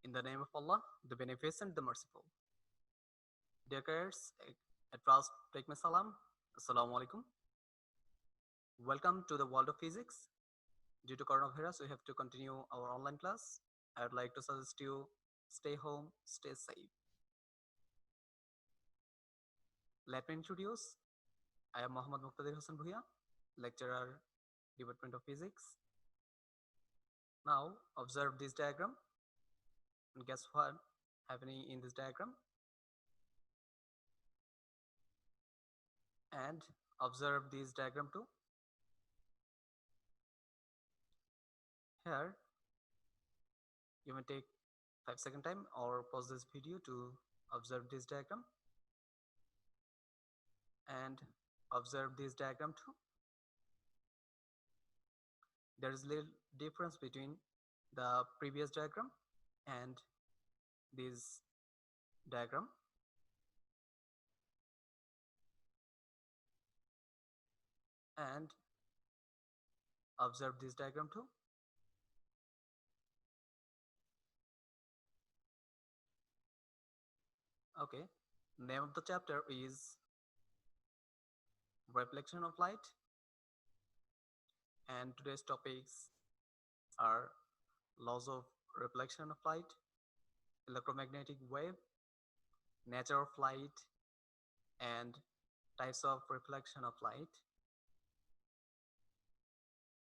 In the name of Allah, the Beneficent, the Merciful. Dear carers, at first take my salam. Assalamu alaikum. Welcome to the world of physics. Due to coronavirus, we have to continue our online class. I would like to suggest you stay home, stay safe. Let me introduce. I am Muhammad Muqtadir Hassan Bhuya, lecturer, Department of Physics. Now observe this diagram and guess what happening in this diagram, and observe this diagram too. Here you may take 5-second time or pause this video to observe this diagram and observe this diagram too. There is little difference between the previous diagram and this diagram. And observe this diagram too. Okay, name of the chapter is reflection of light, and today's topics are laws of reflection of light, electromagnetic wave, nature of light, and types of reflection of light,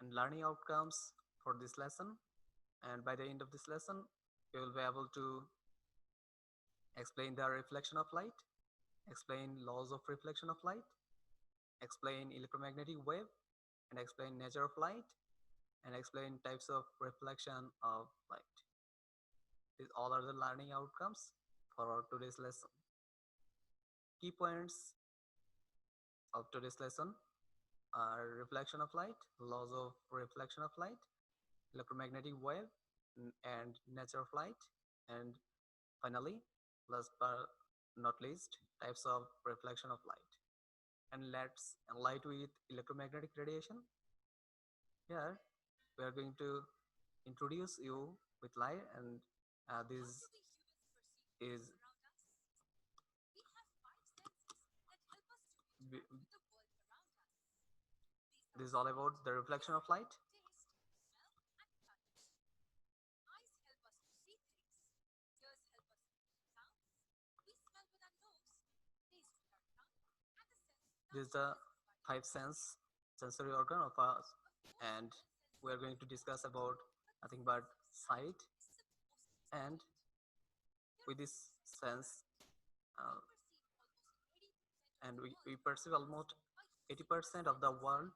and learning outcomes for this lesson. And by the end of this lesson, you will be able to explain the reflection of light, explain laws of reflection of light, explain electromagnetic wave, and explain nature of light, and explain types of reflection of light. These all are the learning outcomes for our today's lesson. Key points of today's lesson are reflection of light, laws of reflection of light, electromagnetic wave, and nature of light, and finally, last but not least, types of reflection of light. And let's light with electromagnetic radiation. Here we are going to introduce you with light, and this is all about the reflection of light. This is the five sensory organ of us, and we are going to discuss about nothing but sight. And with this sense, and we perceive almost 80% of the world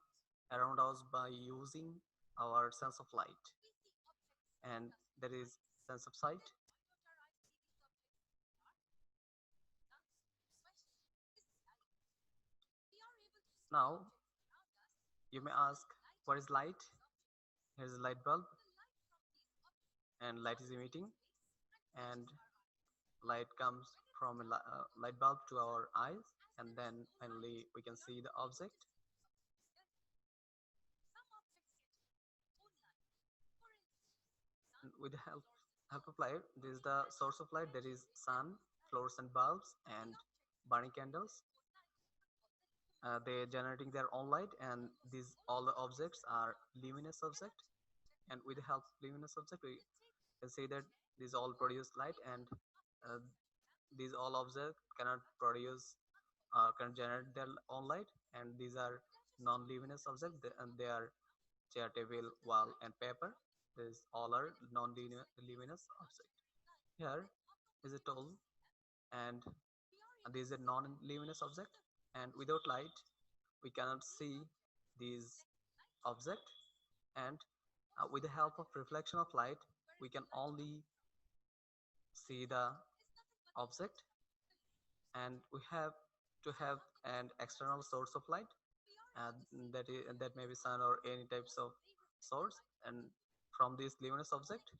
around us by using our sense of light, and there is sense of sight. Now you may ask, what is light? Here's a light bulb, and light is emitting, and light comes from a light bulb to our eyes, and then finally we can see the object. And with the help of light, this is the source of light. There is sun, fluorescent bulbs, and burning candles. They're generating their own light, and these all the objects are luminous object. And with the help of luminous object, we can say that these all produce light, and these all objects cannot produce can generate their own light, and these are non-luminous objects, and they are chair, table, wall, and paper. These all are non-luminous object. Here is a tool, and this is a non-luminous object, and without light we cannot see these object. And with the help of reflection of light, we can only see the object, and we have to have an external source of light, and that may be sun or any types of source. And from this luminous object,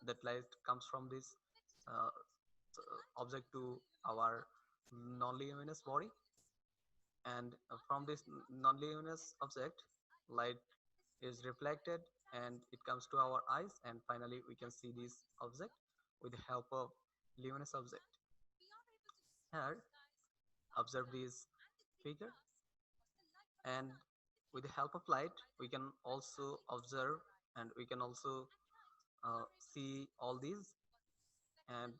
that light comes from this object to our non-luminous body, and from this non-luminous object, light is reflected and it comes to our eyes, and finally we can see this object. with the help of luminous object. Here, observe this figure, and with the help of light, we can also observe, and we can also see all these. And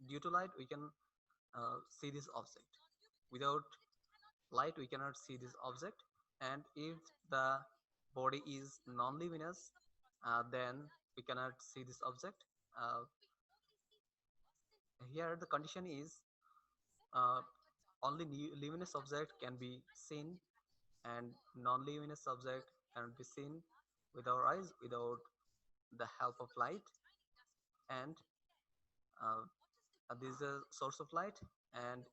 due to light, we can see this object. Without light, we cannot see this object. And if the body is non-luminous, then we cannot see this object. Uh, Here, the condition is uh, only luminous object can be seen, and non-luminous object can be seen with our eyes without the help of light. And uh, this is a source of light. And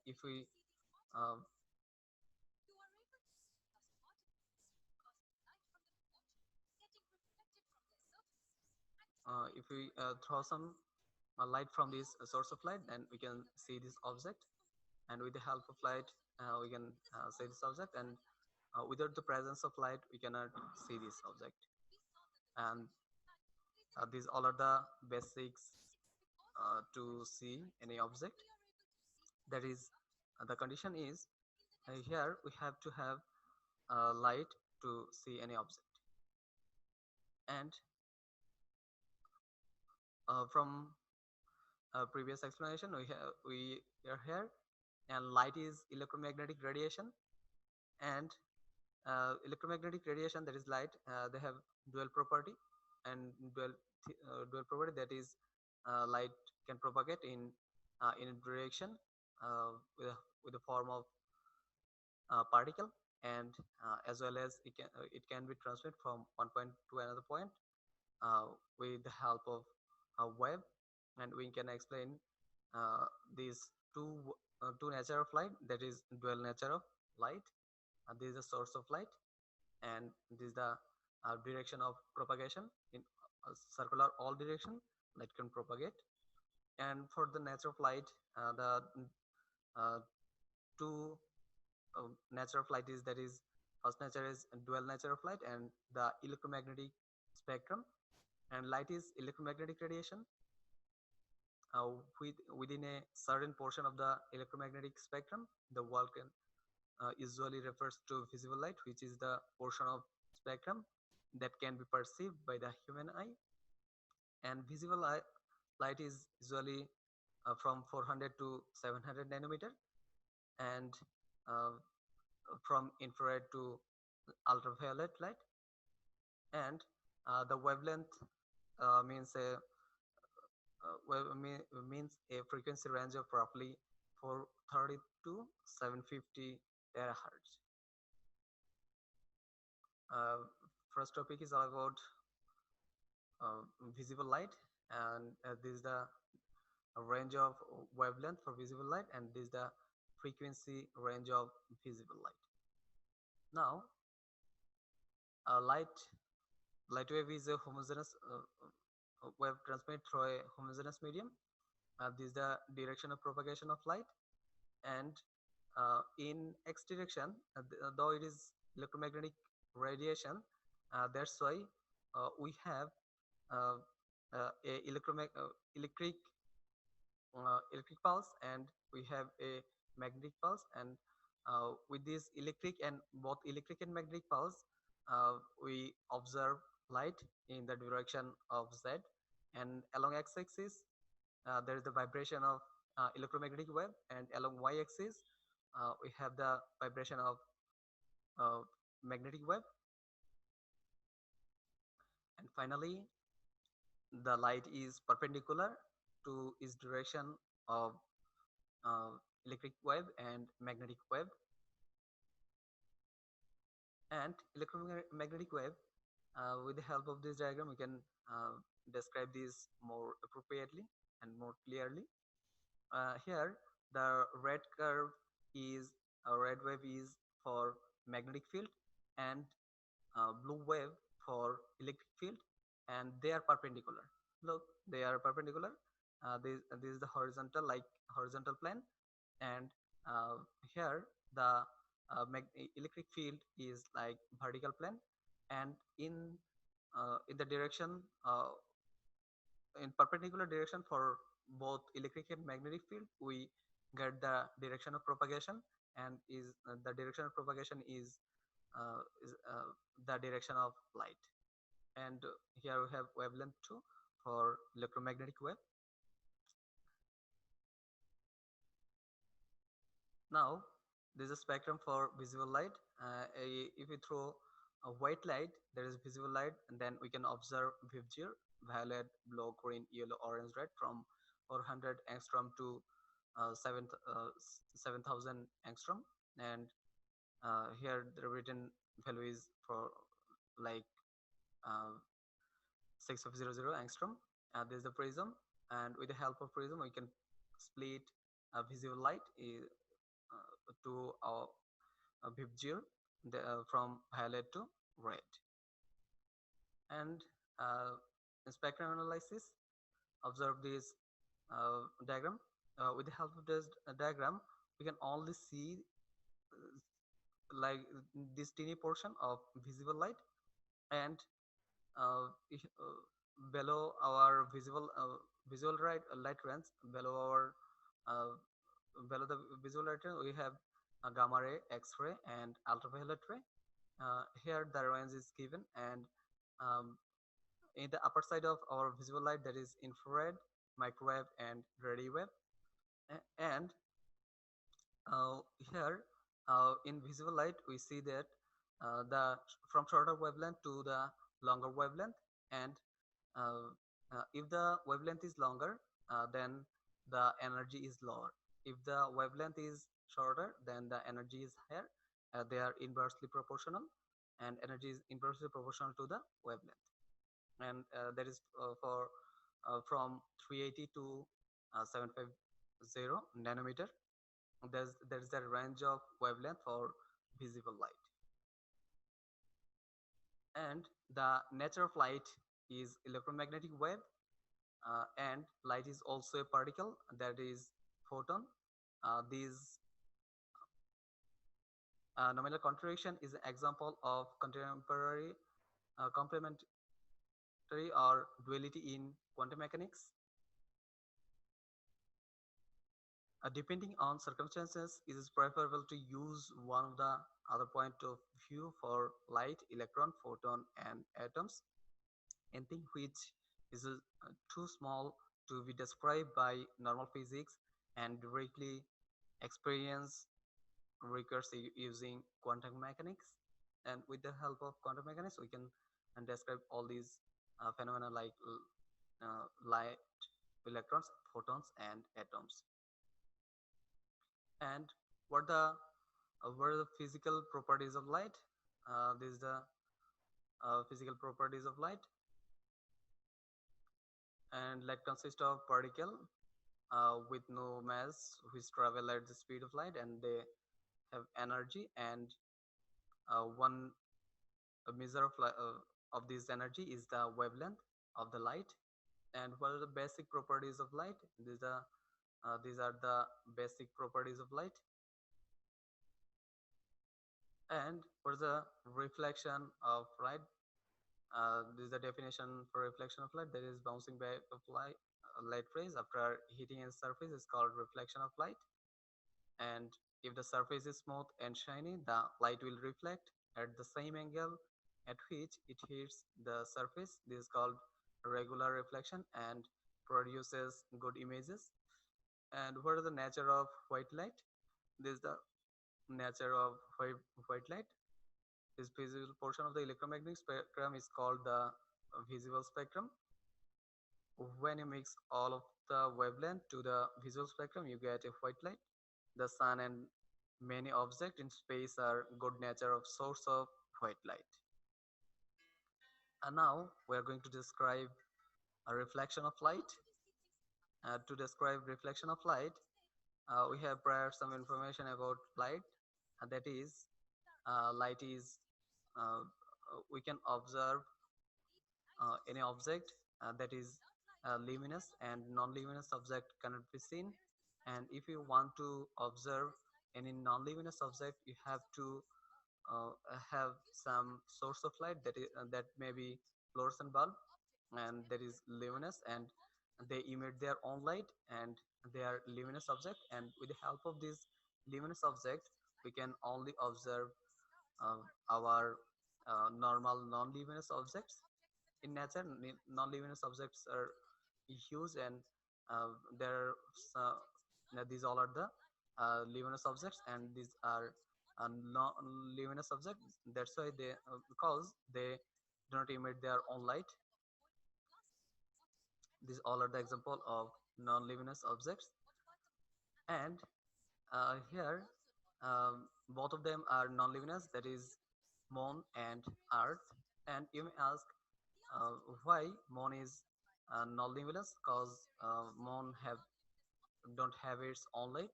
uh, if we throw some light from this source of light, then we can see this object. And with the help of light, we can see this object. And without the presence of light, we cannot see this object. And these all are the basics to see any object. That is, the condition is here we have to have light to see any object. And from previous explanation, we are here, and light is electromagnetic radiation. And electromagnetic radiation, that is light, they have dual property. And dual property, that is, light can propagate in a direction with the form of particle, and as well as it can be transmitted from one point to another point uh, with the help of a wave. And we can explain uh, these two nature of light, that is dual nature of light. This is the source of light, and this is the direction of propagation. In circular all direction, light can propagate. And for the nature of light, the uh, two nature of light is, that is, first nature is dual nature of light and the electromagnetic spectrum. And light is electromagnetic radiation. Within a certain portion of the electromagnetic spectrum, the world can usually refers to visible light, which is the portion of spectrum that can be perceived by the human eye. And visible light is usually from 400 to 700 nanometer, and uh, from infrared to ultraviolet light. And the wavelength means means a frequency range of roughly 430 to 750 terahertz. Uh, First topic is all about uh, visible light, and this is the range of wavelength for visible light, and this is the frequency range of visible light. Now, light wave is a homogeneous wave transmitted through a homogeneous medium. This is the direction of propagation of light. And in x direction, though it is electromagnetic radiation, that's why we have uh, electric electric pulse, and we have a magnetic pulse. And with this electric and both electric and magnetic pulse, we observe light in the direction of z. And along x-axis, there is the vibration of electromagnetic wave, and along y-axis, we have the vibration of uh, magnetic wave. And finally, the light is perpendicular to its direction of uh, electric wave and magnetic wave. And electromagnetic wave, with the help of this diagram, we can describe this more appropriately and more clearly. Here, the red curve is red wave is for magnetic field, and blue wave for electric field, and they are perpendicular. Look, they are perpendicular. This is the horizontal, like horizontal plane. And uh, here the electric field is like vertical plane. And in the direction in perpendicular direction for both electric and magnetic field, we get the direction of propagation, and is the direction of propagation is the direction of light. And here we have wavelength 2 for electromagnetic wave. Now there is a spectrum for visible light. If we throw a white light, there is visible light, and then we can observe VIBGYOR, violet, blue, green, yellow, orange, red, from 400 angstrom to 7,000 angstrom. And here the written value is for like uh, 6500 angstrom. This is the prism, and with the help of prism, we can split visible light to our VIBGYOR, from violet to red. And in spectrum analysis, observe this diagram. With the help of this diagram, we can only see like this teeny portion of visible light, and below our visual light range, uh, below the visual light range, we have gamma ray, X-ray, and ultraviolet ray. Here the range is given, and um, in the upper side of our visual light, there is infrared, microwave, and radio wave. And uh, here in visible light, we see that the from shorter wavelength to the longer wavelength. And uh, if the wavelength is longer, then the energy is lower. If the wavelength is shorter, then the energy is higher. They are inversely proportional, and energy is inversely proportional to the wavelength. And that is for from 380 to 750 nanometer. There's a range of wavelength for visible light. And the nature of light is electromagnetic wave, and light is also a particle, that is photon. These nominal contradiction is an example of contemporary complementary or duality in quantum mechanics. Depending on circumstances, it is preferable to use one of the other point of view for light, electron, photon, and atoms. Anything which is too small to be described by normal physics and directly experience requires using quantum mechanics. And with the help of quantum mechanics, we can describe all these phenomena like light, electrons, photons, and atoms. And what are the physical properties of light? This is the physical properties of light. And light consists of particle with no mass, which travel at the speed of light, and they have energy. And one measure of this energy is the wavelength of the light. And what are the basic properties of light? These are the basic properties of light. And what is the reflection of light? This is the definition for reflection of light. That is bouncing back of light rays after hitting a surface is called reflection of light. And if the surface is smooth and shiny, the light will reflect at the same angle at which it hits the surface. This is called regular reflection and produces good images. And what is the nature of white light? This is the nature of white light. This visible portion of the electromagnetic spectrum is called the visible spectrum. When you mix all of the wavelength to the visual spectrum, you get a white light. The sun and many objects in space are good nature of source of white light. And now we are going to describe a reflection of light. To describe reflection of light, we have prior some information about light. That is, light is we can observe any object that is luminous, and non-luminous object cannot be seen. And if you want to observe any non-luminous object, you have to have some source of light that may be fluorescent bulb, and that is luminous. And they emit their own light, and they are luminous object, and with the help of this luminous object we can only observe uh, our normal non-luminous objects. In nature, non-luminous objects are huge, and there are these all are the luminous objects, and these are non-luminous objects. That's why they because they do not emit their own light. These all are the example of non-luminous objects. And here both of them are non-luminous, that is moon and earth. And you may ask uh, why moon is non-luminous, because moon have don't have its own light.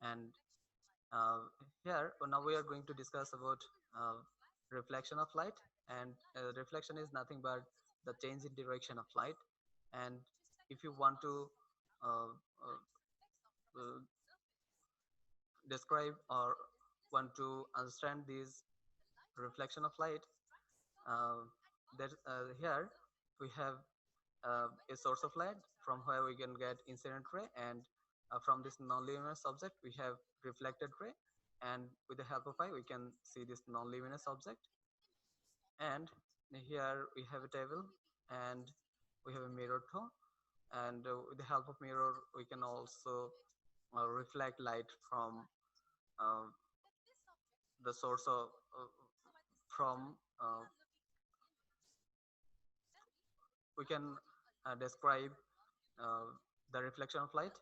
And uh, here now we are going to discuss about uh, reflection of light. And reflection is nothing but the change in direction of light. And if you want to uh, uh, uh, describe or want to understand this reflection of light, uh, that here we have a source of light from where we can get incident ray, and from this non-luminous object we have reflected ray, and with the help of eye we can see this non-luminous object. And here we have a table, and we have a mirror too, and with the help of mirror we can also reflect light from uh, the source of from we can describe uh, the reflection of light.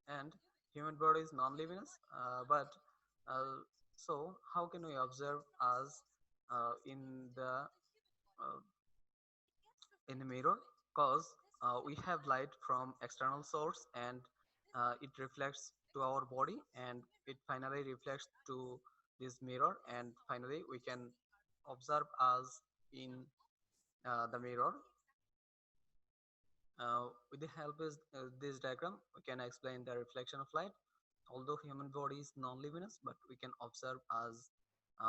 And human body is non-luminous, but uh, so how can we observe us uh, in the mirror? Because we have light from external source, and it reflects to our body, and it finally reflects to this mirror, and finally we can observe us in the mirror. With the help of this diagram, we can explain the reflection of light. Although human body is non-luminous, but we can observe as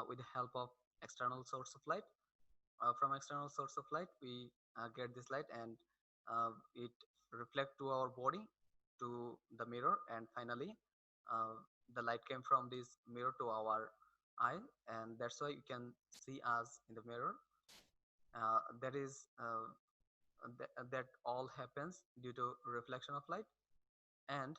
with the help of external source of light. From external source of light, we get this light, and it reflect to our body, to the mirror, and finally uh, the light came from this mirror to our eye, and that's why you can see us in the mirror. That is that all happens due to reflection of light. And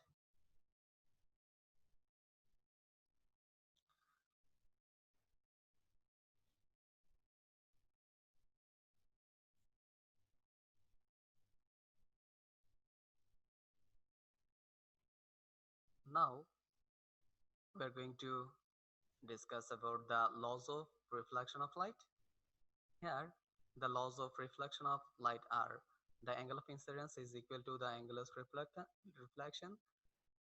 now we're going to discuss about the laws of reflection of light. Here, the laws of reflection of light are: the angle of incidence is equal to the angle of reflection.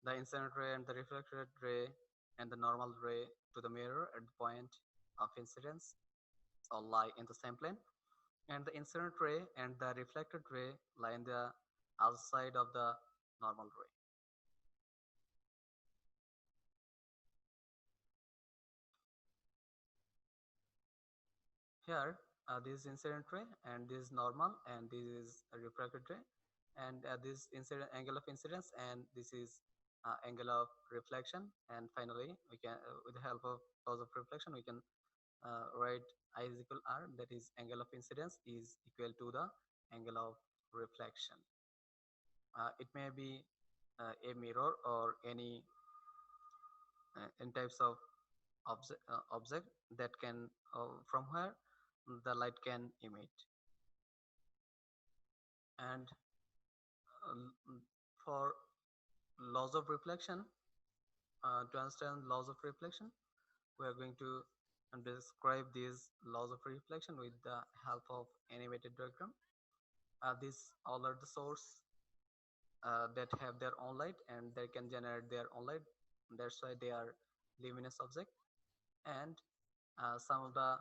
The incident ray and the reflected ray and the normal ray to the mirror at the point of incidence all lie in the same plane, and the incident ray and the reflected ray lie in the outside of the normal ray. Here, this is incident ray, and this is normal, and this is a refracted ray, and this incident angle of incidence, and this is angle of reflection. And finally, we can, with the help of laws of reflection, we can write I is equal R. That is, angle of incidence is equal to the angle of reflection. It may be a mirror or any in types of object that can from where the light can emit. And for laws of reflection, to understand laws of reflection, we are going to describe these laws of reflection with the help of animated diagram. These all are the source that have their own light, and they can generate their own light. That's why they are luminous object. And some of the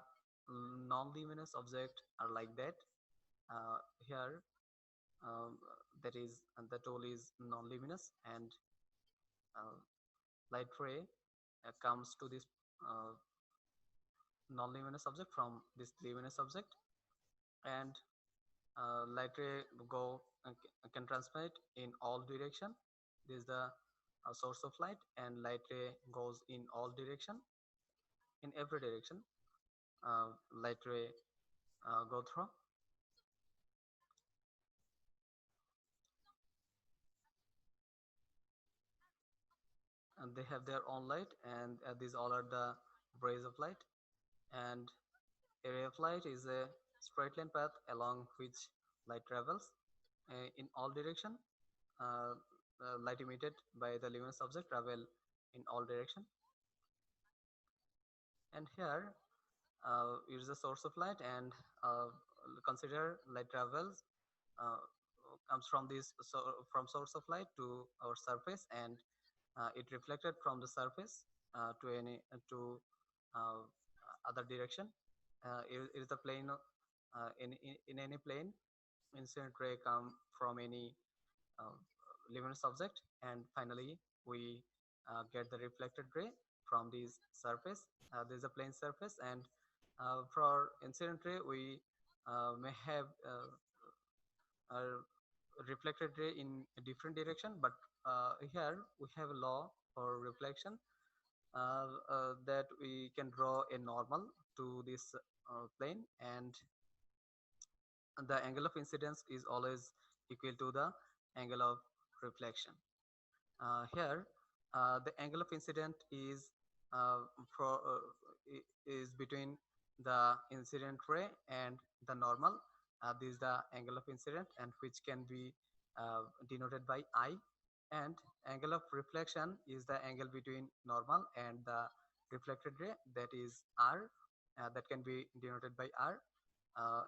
non-luminous object are like that. Here, um, that is the tool is non-luminous, and uh, light ray comes to this uh, non-luminous object from this luminous object. And Light ray go can transmit in all direction. This is the source of light, and light ray goes in all direction, in every direction. Light ray go through, and they have their own light, and these all are the rays of light. And a ray of light is a straight line path along which light travels in all direction. Uh, Light emitted by the luminous object travel in all direction. And here is the source of light, and uh, consider light travels uh, comes from this from source of light to our surface, and it reflected from the surface to to uh, other direction. It is the plane in any plane. Incident ray come from any uh, luminous object, and finally we get the reflected ray from this surface. There is a plane surface, and for incident ray we may have a reflected ray in a different direction, but here we have a law for reflection, that we can draw a normal to this plane, and the angle of incidence is always equal to the angle of reflection. Here, the angle of incident is for is between the incident ray and the normal. This is the angle of incident, and which can be denoted by I. And angle of reflection is the angle between normal and the reflected ray, that is R. That can be denoted by R.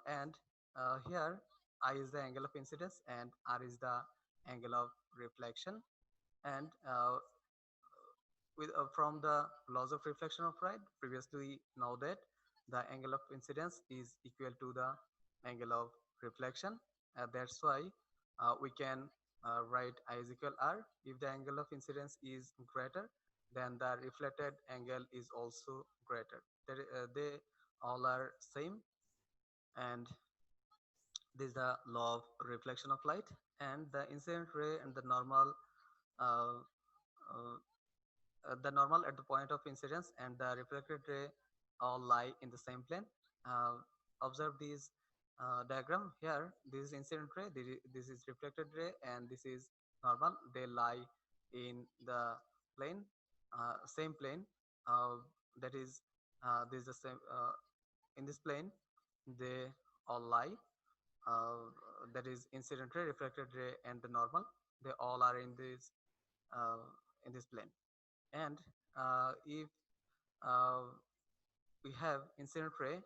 And here I is the angle of incidence and R is the angle of reflection. And from the laws of reflection of light, previously know that the angle of incidence is equal to the angle of reflection. That's why we can write I is equal R. If the angle of incidence is greater, then the reflected angle is also greater. They all are same, and this is the law of reflection of light. And the incident ray and uh, uh, the normal at the point of incidence and the reflected ray all lie in the same plane. Uh, Observe this diagram here. This is incident ray, this is reflected ray, and this is normal. They lie in the plane, same plane. Uh, that is, this is the same in this plane. They all lie. Uh, that is incident ray, reflected ray, and the normal. They all are uh, in this plane. And if uh, we have incident ray,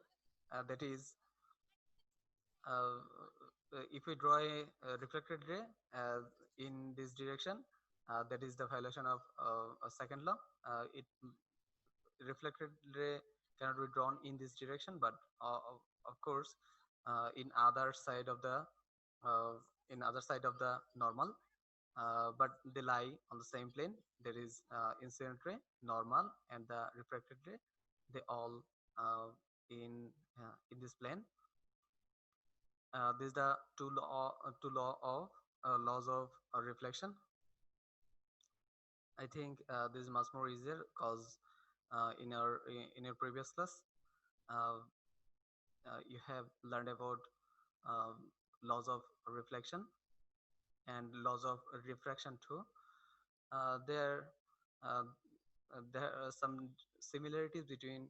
that is uh, if we draw a reflected ray in this direction, that is the violation of a second law. It reflected ray cannot be drawn in this direction, but of course in other side of the uh, normal, but they lie on the same plane. There is incident ray, normal, and the refracted ray. They all in this plane. This is the two laws of reflection. I think this is much more easier because in your previous class uh, you have learned about um, laws of reflection and laws of refraction too. There uh, there are some similarities between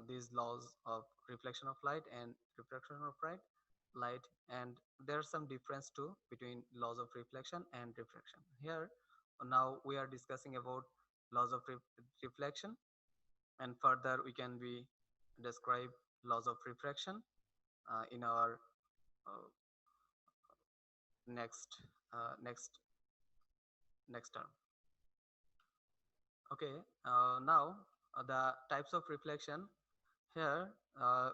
these laws of reflection of light and refraction of light, and there are some difference too between laws of reflection and refraction. Here now we are discussing about laws of reflection, and further we can be describe laws of refraction in our uh, next uh, next next term. Okay, now the types of reflection. Here,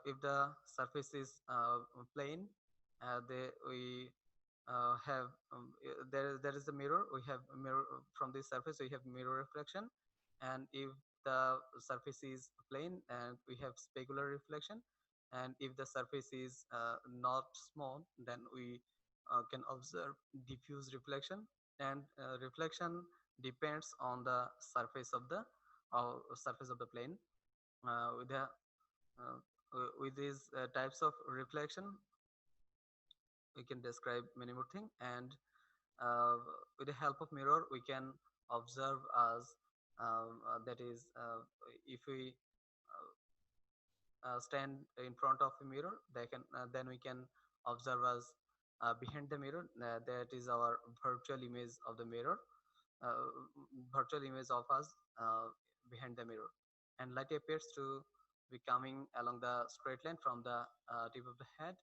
if the surface is plane, we have there is a mirror. We have a mirror from this surface. We have mirror reflection, and if the surface is plane, and we have specular reflection, And if the surface is not smooth, then we can observe diffuse reflection. And reflection depends on the surface of the plane. With the with these types of reflection, we can describe many more things. And uh, with the help of mirror, we can observe as that is, if we stand in front of a mirror, then we can observe us behind the mirror. That is our virtual image of the mirror, uh, virtual image of us behind the mirror. And light appears to be coming along the straight line from the tip of the head,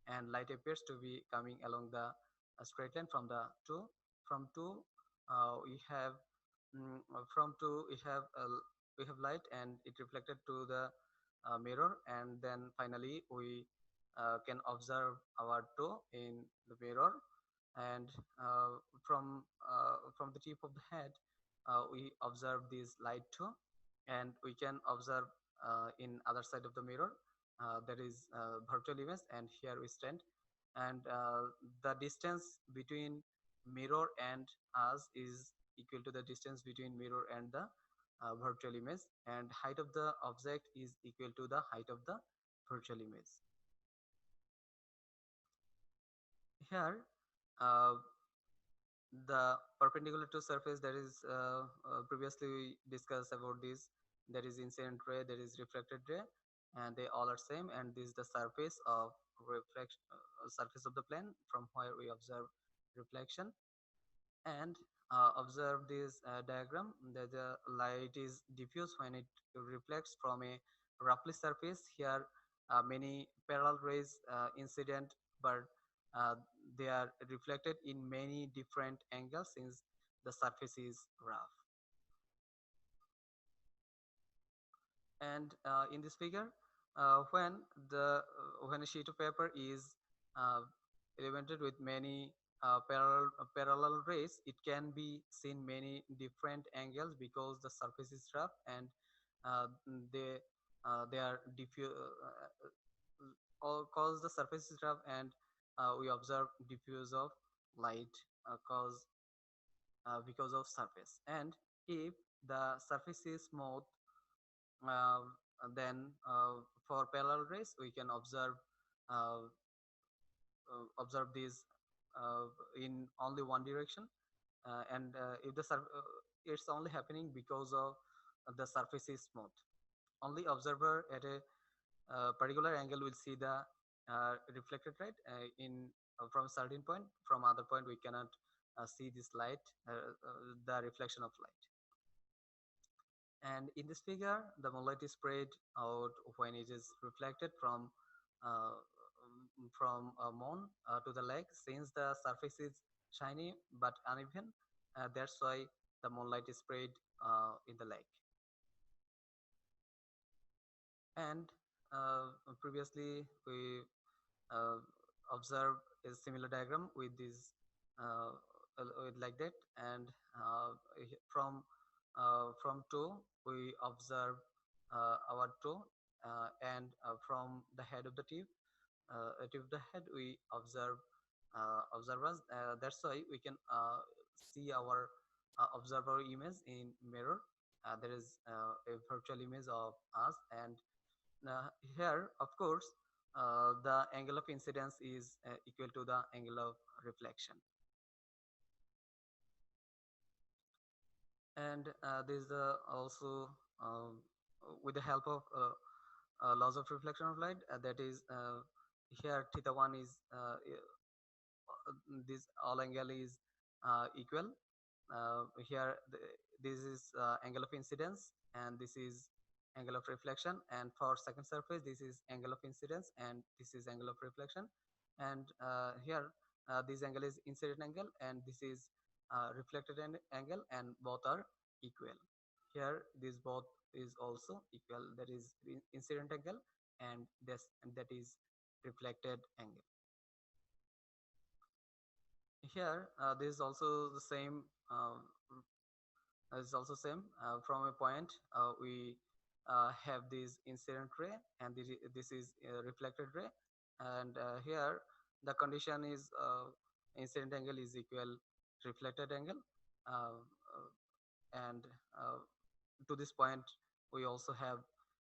and light appears to be coming along the straight line from the two. From two, we have from two we have light, and it reflected to the mirror, and then finally we can observe our toe in the mirror. And from the tip of the head, we observe this light too, and we can observe in other side of the mirror, there is virtual image, and here we stand. And the distance between mirror and us is equal to the distance between mirror and the virtual image, and height of the object is equal to the height of the virtual image. Here, uh, the perpendicular to surface, that is previously we discussed about this. There is incident ray, there is reflected ray, and they all are same. And this is the surface of reflection, surface of the plane from where we observe reflection. And observe this diagram, that the light is diffuse when it reflects from a roughly surface. Here many parallel rays incident, but uh, they are reflected in many different angles since the surface is rough. And in this figure, when a sheet of paper is uh, elemented with many parallel rays, it can be seen many different angles because the surface is rough, and uh, they they are diffuse, or cause the surface is rough, and we observe diffuse of light cause because of surface. And if the surface is smooth, uh, then for parallel rays we can uh, observe these in only one direction. And if it's only happening because of the surface is smooth, only observer at a particular angle will see the reflected light in from a certain point. From other point we cannot see this light, the reflection of light. And in this figure, the moonlight is spread out when it is reflected from a moon to the lake. Since the surface is shiny but uneven, that's why the moonlight is spread in the lake. And previously, we uh, observed a similar diagram with this with like that. And from toe we observe our toe, and from the head of the tip of the head we observe us. That's why we can see our observer image in mirror. There is a virtual image of us. And uh, here, of course, the angle of incidence is equal to the angle of reflection. And this is also with the help of laws of reflection of light. That is, here theta 1 is this all angle is equal. Here this is angle of incidence, and this is angle of reflection. And for second surface, this is angle of incidence, and this is angle of reflection. And here this angle is incident angle, and this is reflected angle, and both are equal. Here this both is also equal, that is incident angle, and that is reflected angle. Here this is also the same, is also same. From a point we have this incident ray, and this is reflected ray. And here the condition is incident angle is equal reflected angle. uh, and to this point we also have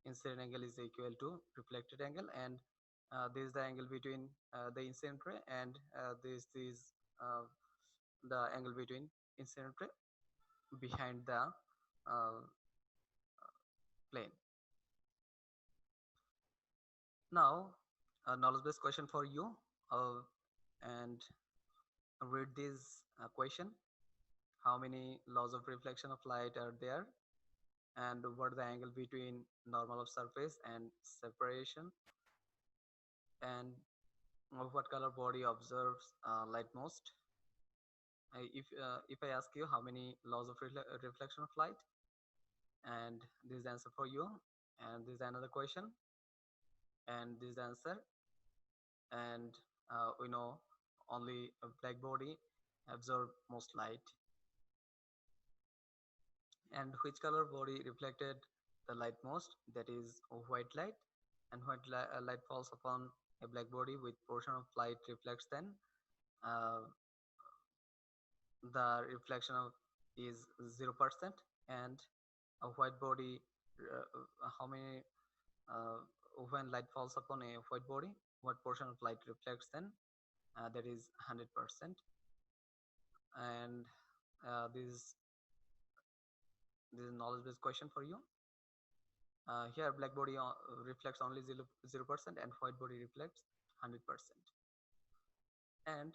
incident angle is equal to reflected angle, and this is the angle between the incident ray, and this is uh, the angle between incident ray behind the uh, plane. Now a knowledge based question for you, uh, and read this question: how many laws of reflection of light are there, and what the angle between normal of surface and separation, and what color body observes light most. If I ask you how many laws of reflection of light, and this is the answer for you, and this is another question, and this is the answer, and we know only a black body absorb most light, and which color body reflected the light most, that is white light, and white light falls upon a black body with portion of light reflects, then uh, the reflection of is 0%, and a white body, how many uh, when light falls upon a white body, what portion of light reflects, then that is 100%. And this is knowledge based question for you. Here black body reflects only 0%, and white body reflects 100%. And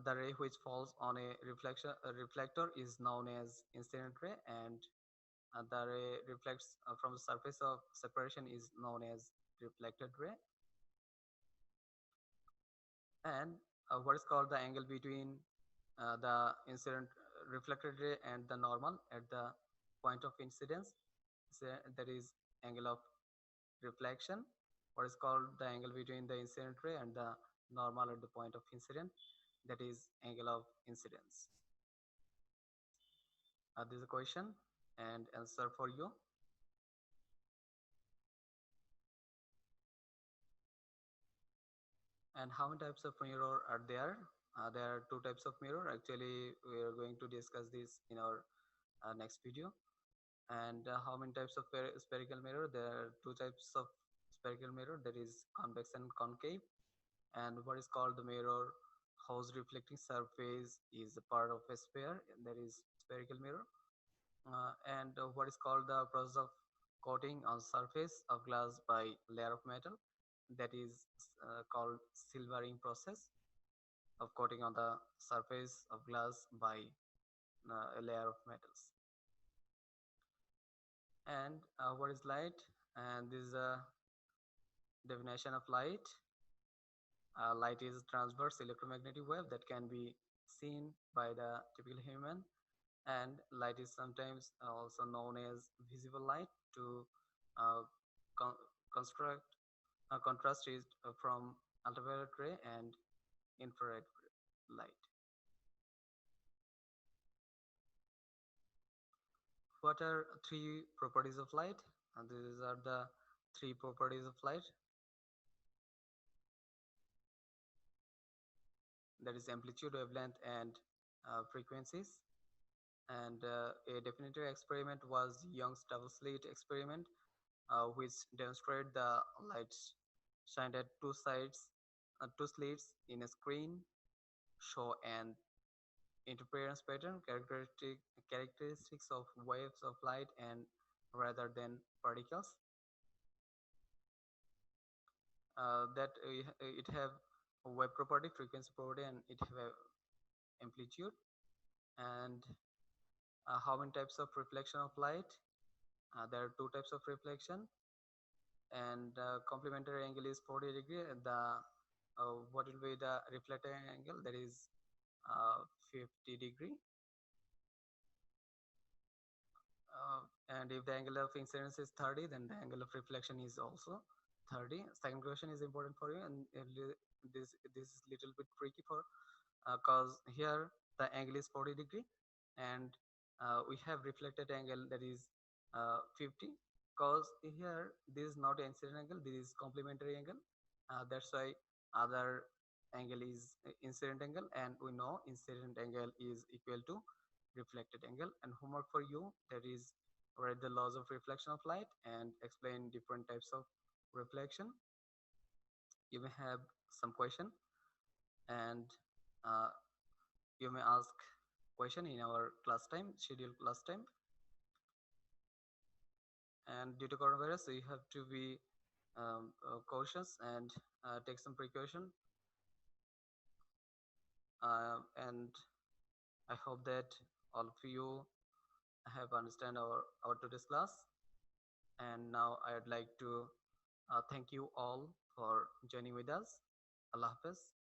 the ray which falls on a reflector is known as incident ray, and the ray reflects from the surface of separation is known as reflected ray. And what is called the angle between the incident reflected ray and the normal at the point of incidence, so that is angle of reflection. What is called the angle between the incident ray and the normal at the point of incident, that is angle of incidence. This is a question and answer for you. And how many types of mirror are there? There are two types of mirror. Actually, we are going to discuss this in our next video. And how many types of spherical mirror? There are two types of spherical mirror, that is convex and concave. And what is called the mirror whose reflecting surface is a part of a sphere, that is spherical mirror. And what is called the process of coating on surface of glass by layer of metal, that is called silvering process of coating on the surface of glass by a layer of metals. And what is light? And this is a definition of light. Light is transverse electromagnetic wave that can be seen by the typical human, and light is sometimes also known as visible light to uh, con construct contrast it from ultraviolet ray and infrared light. What are three properties of light? And these are the three properties of light, that is amplitude, wavelength, and frequencies. And a definitive experiment was Young's double slit experiment, which demonstrated the light shined at two slits in a screen show an interference pattern characteristics of waves of light and rather than particles. That it have a wave property, frequency property, and it have a amplitude. And how many types of reflection of light? There are two types of reflection, and complementary angle is 40 degree, and the what will be the reflecting angle, that is 50 degree. And if the angle of incidence is 30, then the angle of reflection is also 30. Second question is important for you, and this is little bit tricky for cause here the angle is 40 degree, and we have reflected angle that is 50. Because here this is not incident angle, this is complementary angle. That's why other angle is incident angle, and we know incident angle is equal to reflected angle. And homework for you, that is write the laws of reflection of light and explain different types of reflection. You may have some question, and uh, you may ask question in our class time, scheduled class time. And due to coronavirus, we have to be cautious and take some precaution. And I hope that all of you have understand our today's class. And now I would like to thank you all for joining with us. Allah Hafiz.